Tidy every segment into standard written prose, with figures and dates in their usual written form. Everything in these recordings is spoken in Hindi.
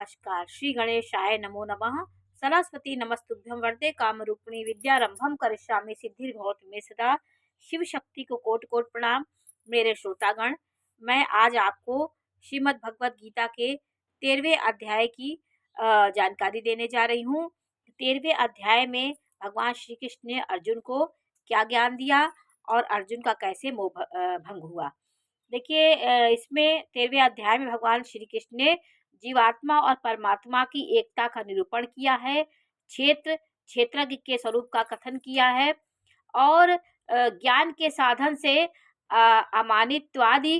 नमस्कार। श्री गणेशाय नमो नमः। सरस्वती नमस्तुभ्यं वरदे कामरूपिणी विद्यारंभम करिष्यामि सिद्धिर्भवतु मे सदा। शिव शक्ति को कोटि कोटि प्रणाम। मेरे श्रोतागण, मैं आज आपको श्रीमद् भगवत गीता के 13वें अध्याय की जानकारी देने जा रही हूँ। 13वें अध्याय में भगवान श्री कृष्ण ने अर्जुन को क्या ज्ञान दिया और अर्जुन का कैसे मोह भंग हुआ। देखिए, इसमें 13वें अध्याय में भगवान श्री कृष्ण ने जीवात्मा और परमात्मा की एकता का निरूपण किया है। क्षेत्रज्ञ के स्वरूप का कथन किया है और ज्ञान के साधन से अमानित्वादि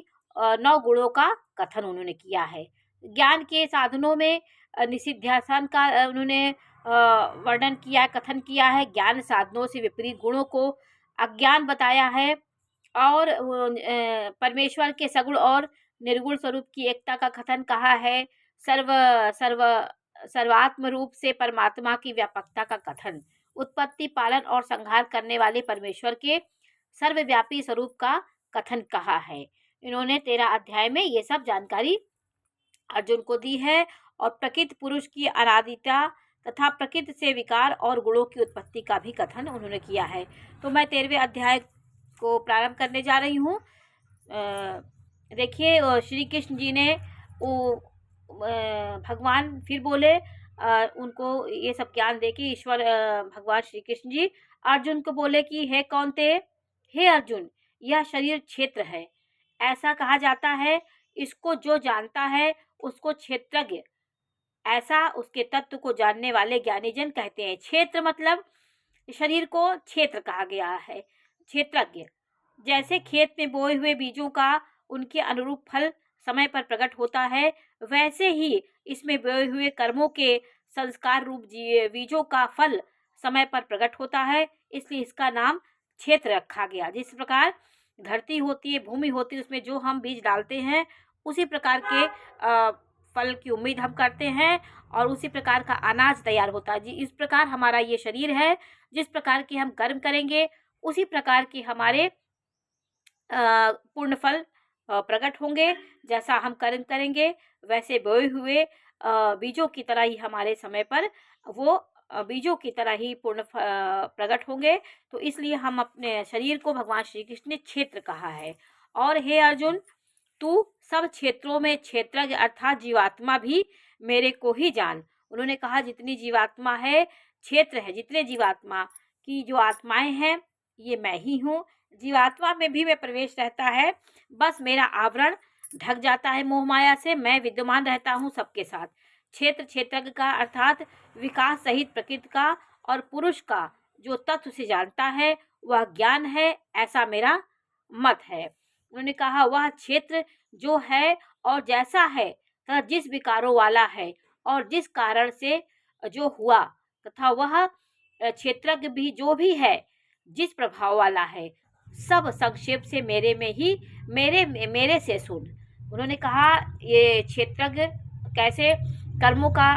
9 गुणों का कथन उन्होंने किया है। ज्ञान के साधनों में निषिध्यासन का उन्होंने वर्णन किया, कथन किया है। ज्ञान साधनों से विपरीत गुणों को अज्ञान बताया है और परमेश्वर के सगुण और निर्गुण स्वरूप की एकता का कथन कहा है। सर्व सर्व सर्वात्म रूप से परमात्मा की व्यापकता का कथन, उत्पत्ति, पालन और संहार करने वाले परमेश्वर के सर्वव्यापी स्वरूप का कथन कहा है। इन्होंने 13 अध्याय में ये सब जानकारी अर्जुन को दी है और प्रकृति पुरुष की अनादिता तथा प्रकृति से विकार और गुणों की उत्पत्ति का भी कथन उन्होंने किया है। तो मैं 13वें अध्याय को प्रारंभ करने जा रही हूँ। देखिए, श्री कृष्ण जी ने भगवान फिर बोले, उनको ये सब ज्ञान दे के ईश्वर भगवान श्री कृष्ण जी अर्जुन को बोले कि हे कौन्ते, हे अर्जुन, यह शरीर क्षेत्र है, ऐसा कहा जाता है। इसको जो जानता है उसको क्षेत्रज्ञ, ऐसा उसके तत्व को जानने वाले ज्ञानी जन कहते हैं। क्षेत्र मतलब शरीर को क्षेत्र कहा गया है, क्षेत्रज्ञ। जैसे खेत में बोए हुए बीजों का उनके अनुरूप फल समय पर प्रकट होता है, वैसे ही इसमें बोए हुए कर्मों के संस्कार रूप बीजों का फल समय पर प्रकट होता है, इसलिए इसका नाम क्षेत्र रखा गया। जिस प्रकार धरती होती है, भूमि होती है, उसमें जो हम बीज डालते हैं उसी प्रकार के फल की उम्मीद हम करते हैं और उसी प्रकार का अनाज तैयार होता है। जी, इस प्रकार हमारा ये शरीर है। जिस प्रकार के हम कर्म करेंगे उसी प्रकार के हमारे पूर्ण फल प्रकट होंगे। जैसा हम कर्म करेंगे वैसे बोए हुए बीजों की तरह ही हमारे समय पर वो बीजों की तरह ही पूर्ण प्रकट होंगे। तो इसलिए हम अपने शरीर को भगवान श्री कृष्ण ने क्षेत्र कहा है। और हे अर्जुन, तू सब क्षेत्रों में क्षेत्रज्ञ अर्थात जीवात्मा भी मेरे को ही जान। उन्होंने कहा जितनी जीवात्मा है क्षेत्र है, जितने जीवात्मा की जो आत्माएं हैं ये मैं ही हूँ। जीवात्मा में भी मैं प्रवेश रहता है, बस मेरा आवरण ढक जाता है मोह माया से। मैं विद्यमान रहता हूँ सबके साथ। क्षेत्रज्ञ का अर्थात विकास सहित प्रकृति का और पुरुष का जो तत्व से जानता है वह ज्ञान है, ऐसा मेरा मत है। उन्होंने कहा वह क्षेत्र जो है और जैसा है तथा जिस विकारों वाला है और जिस कारण से जो हुआ तथा वह क्षेत्रज्ञ भी जो भी है जिस प्रभाव वाला है, सब संक्षेप से मेरे में ही मेरे से सुन। उन्होंने कहा ये क्षेत्रज्ञ कैसे कर्मों का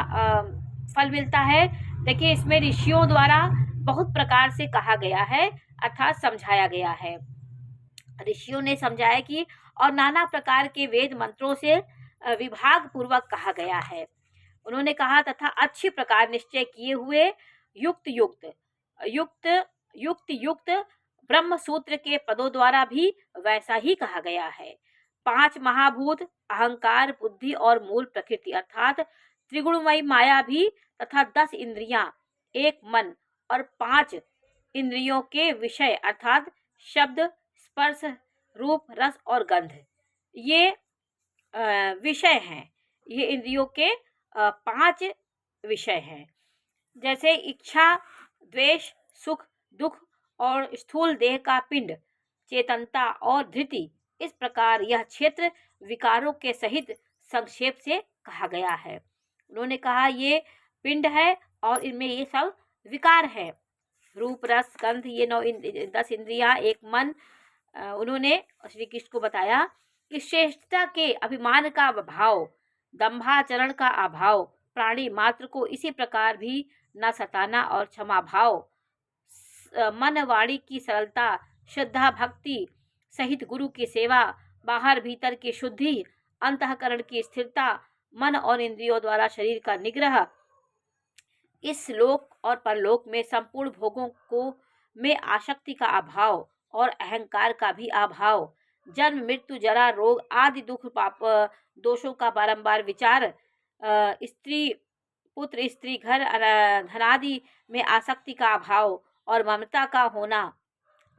फल मिलता है। देखिए, इसमें ऋषियों द्वारा बहुत प्रकार से कहा गया है अर्थात समझाया गया है। ऋषियों ने समझाया कि और नाना प्रकार के वेद मंत्रों से विभाग पूर्वक कहा गया है। उन्होंने कहा तथा अच्छी प्रकार निश्चय किए हुए युक्त युक्त युक्त युक्त युक्त ब्रह्म सूत्र के पदों द्वारा भी वैसा ही कहा गया है। 5 महाभूत अहंकार, बुद्धि और मूल प्रकृति अर्थात त्रिगुणमयी माया भी तथा 10 इंद्रियां, एक मन और 5 इंद्रियों के विषय अर्थात शब्द, स्पर्श, रूप, रस और गंध, ये विषय हैं। ये इंद्रियों के 5 विषय हैं। जैसे इच्छा, द्वेष, सुख, दुख और स्थूल देह का पिंड, चेतनता और धृति, इस प्रकार यह क्षेत्र विकारों के सहित संक्षेप से कहा गया है। उन्होंने कहा ये पिंड है और इनमें ये सब विकार है, रूप, रस, गंध, ये 10 इंद्रियां, एक मन। उन्होंने श्री कृष्ण को बताया कि श्रेष्ठता के अभिमान का अभाव, दंभाचरण का अभाव प्राणी मात्र को इसी प्रकार भी न सताना और क्षमा भाव, मन वाणी की सरलता, श्रद्धा भक्ति सहित गुरु की सेवा, बाहर भीतर की शुद्धि, अंतःकरण की स्थिरता, मन और इंद्रियों द्वारा शरीर का निग्रह, इस लोक और परलोक में संपूर्ण भोगों को में आसक्ति का अभाव और अहंकार का भी अभाव, जन्म मृत्यु जरा रोग आदि दुख पाप दोषों का बारंबार विचार, स्त्री पुत्र स्त्री घर धनादि में आसक्ति का अभाव और ममता का होना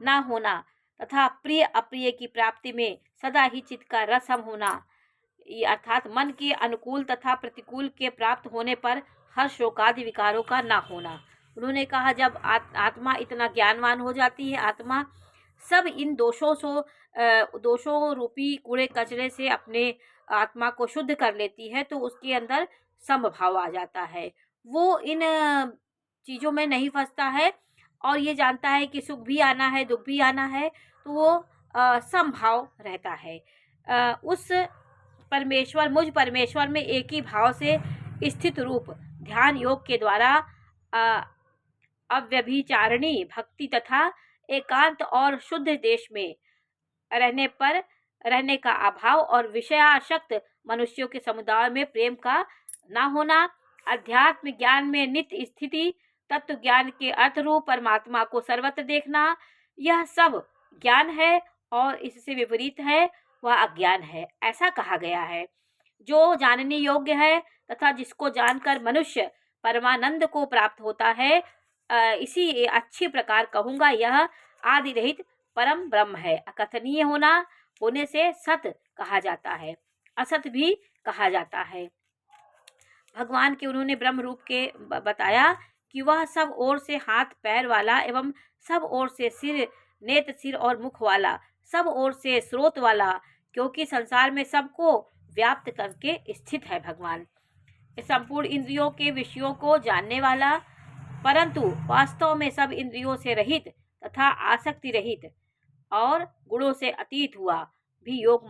ना होना तथा प्रिय अप्रिय की प्राप्ति में सदा ही चित्त का रस हम होना, अर्थात मन के अनुकूल तथा प्रतिकूल के प्राप्त होने पर हर्ष शोकादि विकारों का ना होना। उन्होंने कहा जब आत्मा इतना ज्ञानवान हो जाती है, आत्मा सब इन दोषों रूपी कूड़े कचरे से अपने आत्मा को शुद्ध कर लेती है, तो उसके अंदर समभाव आ जाता है। वो इन चीज़ों में नहीं फंसता है और ये जानता है कि सुख भी आना है दुख भी आना है, तो वो समभाव रहता है। उस परमेश्वर मुझ परमेश्वर में एक ही भाव से स्थित रूप ध्यान योग के द्वारा अव्यभिचारिणी भक्ति तथा एकांत और शुद्ध देश में रहने का अभाव और विषयासक्त मनुष्यों के समुदाय में प्रेम का ना होना, अध्यात्म ज्ञान में नित्य स्थिति, तत्व ज्ञान के अर्थ रूप परमात्मा को सर्वत्र देखना, यह सब ज्ञान है और इससे विपरीत है वह अज्ञान है, ऐसा कहा गया है। जो जानने योग्य है तथा जिसको जानकर मनुष्य परमानंद को प्राप्त होता है, इसी अच्छी प्रकार कहूँगा यह आदि रहित परम ब्रह्म है। अकथनीय होने से सत कहा जाता है, असत भी कहा जाता है। भगवान के उन्होंने ब्रह्म रूप के बताया कि वह सब ओर से हाथ पैर वाला एवं सब ओर से सिर नेत्र सिर और मुख वाला, सब ओर से स्रोत वाला, क्योंकि संसार में सबको व्याप्त करके स्थित है भगवान। संपूर्ण इंद्रियों के विषयों को जानने वाला, परंतु वास्तव में सब इंद्रियों से रहित तथा आसक्ति रहित और गुणों से अतीत हुआ भी योग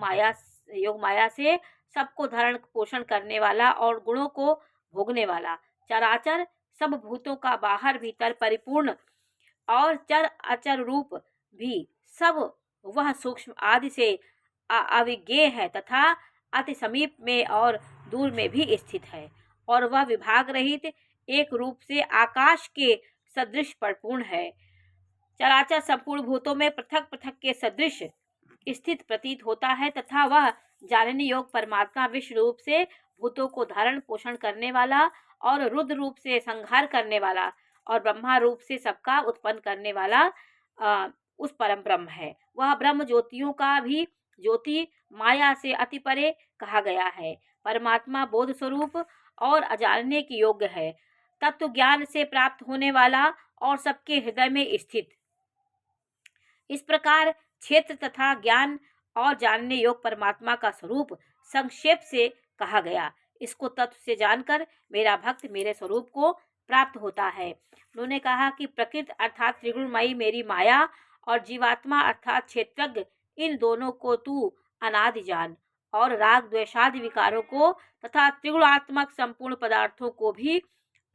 माया से सबको धारण पोषण करने वाला और गुणों को भोगने वाला, चराचर सब भूतों का बाहर भीतर परिपूर्ण और चर अचर रूप भी सब वह सूक्ष्म आदि से अविज्ञेय है तथा अति समीप में और दूर में भी स्थित है, और वह विभाग रहित एक रूप से आकाश के सदृश परिपूर्ण है। चराचर संपूर्ण भूतों में पृथक पृथक के सदृश स्थित प्रतीत होता है तथा वह जानने योग परमात्मा विश्व रूप से भूतों को धारण पोषण करने वाला और रुद्र रूप से संहार करने वाला और ब्रह्मा रूप से सबका उत्पन्न करने वाला उस परम ब्रह्म है। वह ब्रह्म ज्योतियों का भी ज्योति माया से अति परे कहा गया है। परमात्मा बोध स्वरूप और अजानने की योग्य है, तत्व ज्ञान से प्राप्त होने वाला और सबके हृदय में स्थित। इस प्रकार क्षेत्र तथा ज्ञान और जानने योग परमात्मा का स्वरूप संक्षेप से कहा गया। इसको तत्व से जानकर मेरा भक्त मेरे स्वरूप को प्राप्त होता है। उन्होंने कहा कि प्रकृति अर्थात त्रिगुणमयी मेरी माया और जीवात्मा अर्थात क्षेत्रज्ञ, इन दोनों को तू अनादि जान और राग द्वेषादि विकारों को तथा त्रिगुणात्मक संपूर्ण पदार्थों को भी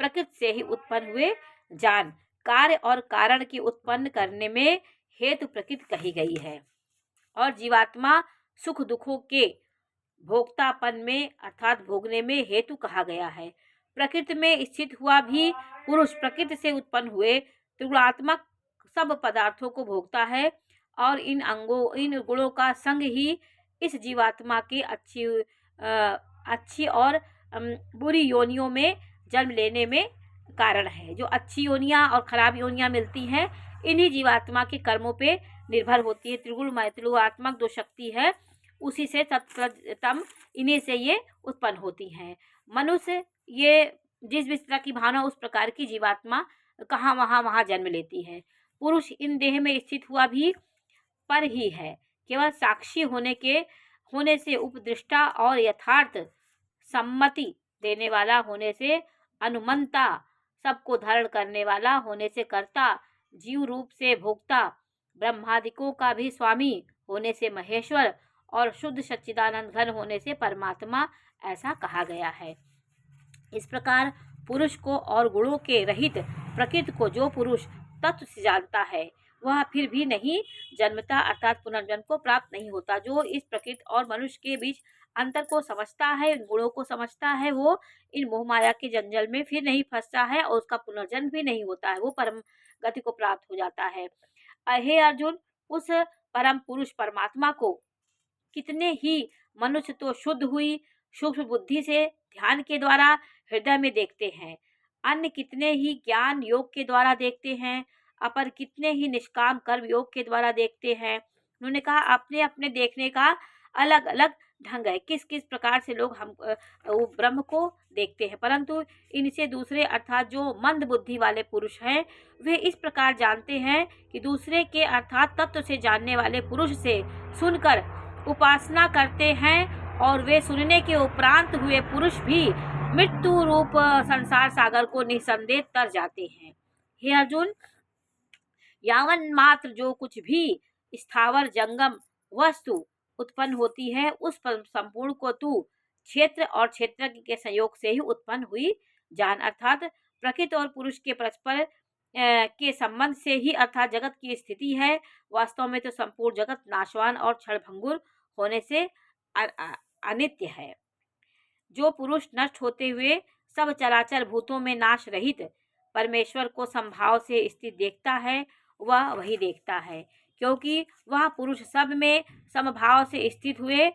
प्रकृति से ही उत्पन्न हुए जान। कार्य और कारण की उत्पन्न करने में हेतु प्रकृति कही गई है और जीवात्मा सुख दुखों के भोक्तापन में अर्थात भोगने में हेतु कहा गया है। प्रकृति में स्थित हुआ भी पुरुष प्रकृति से उत्पन्न हुए त्रिगुणात्मक सब पदार्थों को भोगता है और इन गुणों का संग ही इस जीवात्मा के अच्छी और बुरी योनियों में जन्म लेने में कारण है। जो अच्छी योनियां और खराब योनियां मिलती हैं, इन्हीं जीवात्मा के कर्मों पे निर्भर होती है। त्रिगुणात्मक जो शक्ति है उसी से तम इन्हीं से ये उत्पन्न होती हैं। मनुष्य ये जिस तरह की भावना उस प्रकार की जीवात्मा कहाँ वहाँ जन्म लेती है। पुरुष इन देह में स्थित हुआ भी पर ही है, केवल साक्षी होने से उपदृष्टा और यथार्थ सम्मति देने वाला होने से अनुमंता, सबको धारण करने वाला होने से कर्ता, जीव रूप से भोक्ता, ब्रह्मादिकों का भी स्वामी होने से महेश्वर और शुद्ध सच्चिदानंद घन होने से परमात्मा, ऐसा कहा गया है। इस प्रकार पुरुष को और गुणों के रहित प्रकृति को जो पुरुष तत्व से जानता है वह फिर भी नहीं जन्मता अर्थात पुनर्जन्म को प्राप्त नहीं होता। जो इस प्रकृति और मनुष्य के बीच अंतर को समझता है, इन गुणों को समझता है, वो इन मोह माया के जंजल में फिर नहीं फंसता है और उसका पुनर्जन्म भी नहीं होता है, वो परम गति को प्राप्त हो जाता है। हे अर्जुन, उस परम पुरुष परमात्मा को कितने ही मनुष्य तो शुद्ध हुई सूक्ष्म बुद्धि से ध्यान के द्वारा हृदय में देखते हैं, अन्य कितने ही ज्ञान योग के द्वारा देखते हैं, अपर कितने ही निष्काम कर्म योग के द्वारा देखते हैं। उन्होंने कहा अपने अपने देखने का अलग अलग ढंग है, किस किस प्रकार से लोग वो ब्रह्म को देखते हैं, परंतु इनसे दूसरे अर्थात जो मंद बुद्धि वाले पुरुष हैं वे इस प्रकार जानते हैं कि दूसरे के अर्थात तत्व से जानने वाले पुरुष से सुनकर उपासना करते हैं और वे सुनने के उपरांत हुए पुरुष भी मृत्यु रूप संसार सागर को निसंदेह तर जाते हैं। हे अर्जुन, यावन मात्र जो कुछ भी स्थावर जंगम वस्तु उत्पन्न होती है उस संपूर्ण को तू क्षेत्र और क्षेत्रज्ञ के संयोग से ही उत्पन्न हुई जान, अर्थात प्रकृति और पुरुष के परस्पर के संबंध से ही अर्थात जगत की स्थिति है। वास्तव में तो संपूर्ण जगत नाशवान और क्षणभंगुर होने से अनित्य है। जो पुरुष नष्ट होते हुए सब चराचर भूतों में नाश रहित परमेश्वर को संभाव से स्थित देखता है वह वही देखता है, क्योंकि वह पुरुष सब में समभाव से स्थित हुए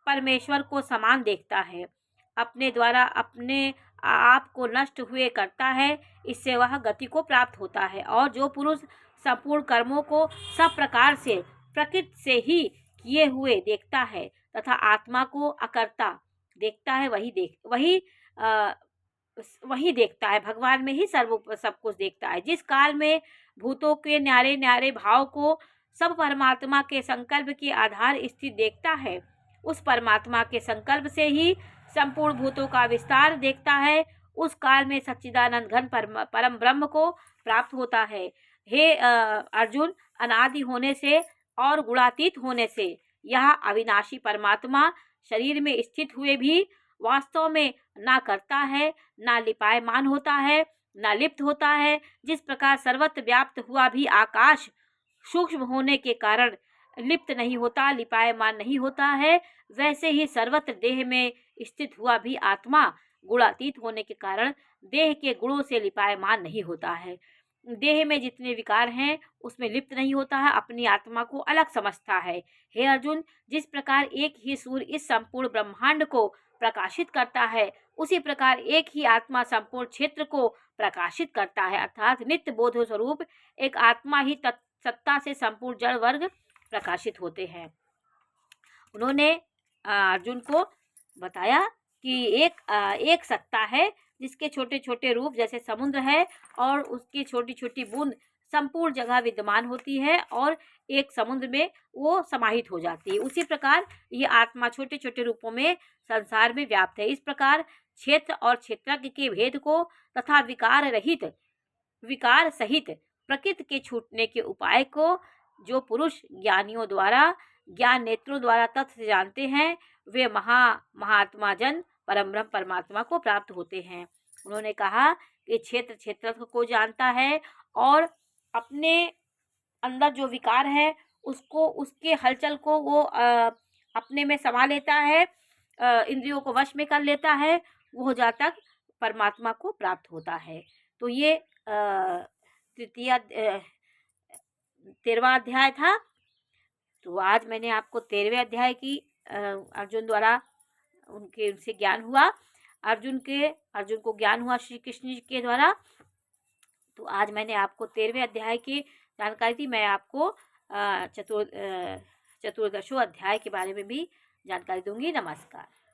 परमेश्वर को समान देखता है, अपने द्वारा अपने आप को नष्ट हुए करता है, इससे वह गति को प्राप्त होता है। और जो पुरुष संपूर्ण कर्मों को सब प्रकार से प्रकृति से ही किए हुए देखता है तथा आत्मा को अकर्ता देखता है, वही देखता है, भगवान में ही सब कुछ देखता है। जिस काल में भूतों के न्यारे न्यारे भाव को सब परमात्मा के संकल्प के आधार स्थित देखता है, उस परमात्मा के संकल्प से ही संपूर्ण भूतों का विस्तार देखता है, उस काल में सच्चिदानंद घन परम ब्रह्म को प्राप्त होता है। हे अर्जुन, अनादि होने से और गुणातीत होने से यह अविनाशी परमात्मा शरीर में स्थित हुए भी वास्तव में ना करता है, ना लिपायमान होता है, ना लिप्त होता है। जिस प्रकार सर्वत्र व्याप्त हुआ भी आकाश सूक्ष्म होने के कारण लिप्त नहीं होता, लिपायमान नहीं होता है, वैसे ही सर्वत्र देह में स्थित हुआ भी आत्मा गुणातीत होने के कारण देह के गुणों से लिपायमान नहीं होता है। देह में जितने विकार हैं उसमें लिप्त नहीं होता है, अपनी आत्मा को अलग समझता है। हे अर्जुन, जिस प्रकार एक ही सूर्य इस संपूर्ण ब्रह्मांड को प्रकाशित करता है, उसी प्रकार एक ही आत्मा संपूर्ण क्षेत्र को प्रकाशित करता है, अर्थात नित्य बोध स्वरूप एक आत्मा ही सत्ता से संपूर्ण जड़ वर्ग प्रकाशित होते हैं। उन्होंने अर्जुन को बताया कि एक सत्ता है जिसके छोटे छोटे रूप जैसे समुद्र है और उसकी छोटी छोटी बूंद संपूर्ण जगह विद्यमान होती है और एक समुद्र में वो समाहित हो जाती है। उसी प्रकार ये आत्मा छोटे छोटे रूपों में संसार में व्याप्त है। इस प्रकार क्षेत्र और क्षेत्रज्ञ के भेद को तथा विकार सहित प्रकृति के छूटने के उपाय को जो पुरुष ज्ञानियों द्वारा ज्ञान नेत्रों द्वारा तथ्य जानते हैं वे महात्मा जन परम ब्रह्म परमात्मा को प्राप्त होते हैं। उन्होंने कहा कि क्षेत्र को जानता है और अपने अंदर जो विकार है उसको उसके हलचल को वो अपने में समा लेता है, इंद्रियों को वश में कर लेता है, वो जातक परमात्मा को प्राप्त होता है। तो ये 13वां अध्याय था। तो आज मैंने आपको 13वें अध्याय की अर्जुन द्वारा उनसे ज्ञान हुआ, अर्जुन को ज्ञान हुआ श्री कृष्ण जी के द्वारा। तो आज मैंने आपको 13वें अध्याय की जानकारी दी। मैं आपको चतुर्दशों अध्याय के बारे में भी जानकारी दूंगी। नमस्कार।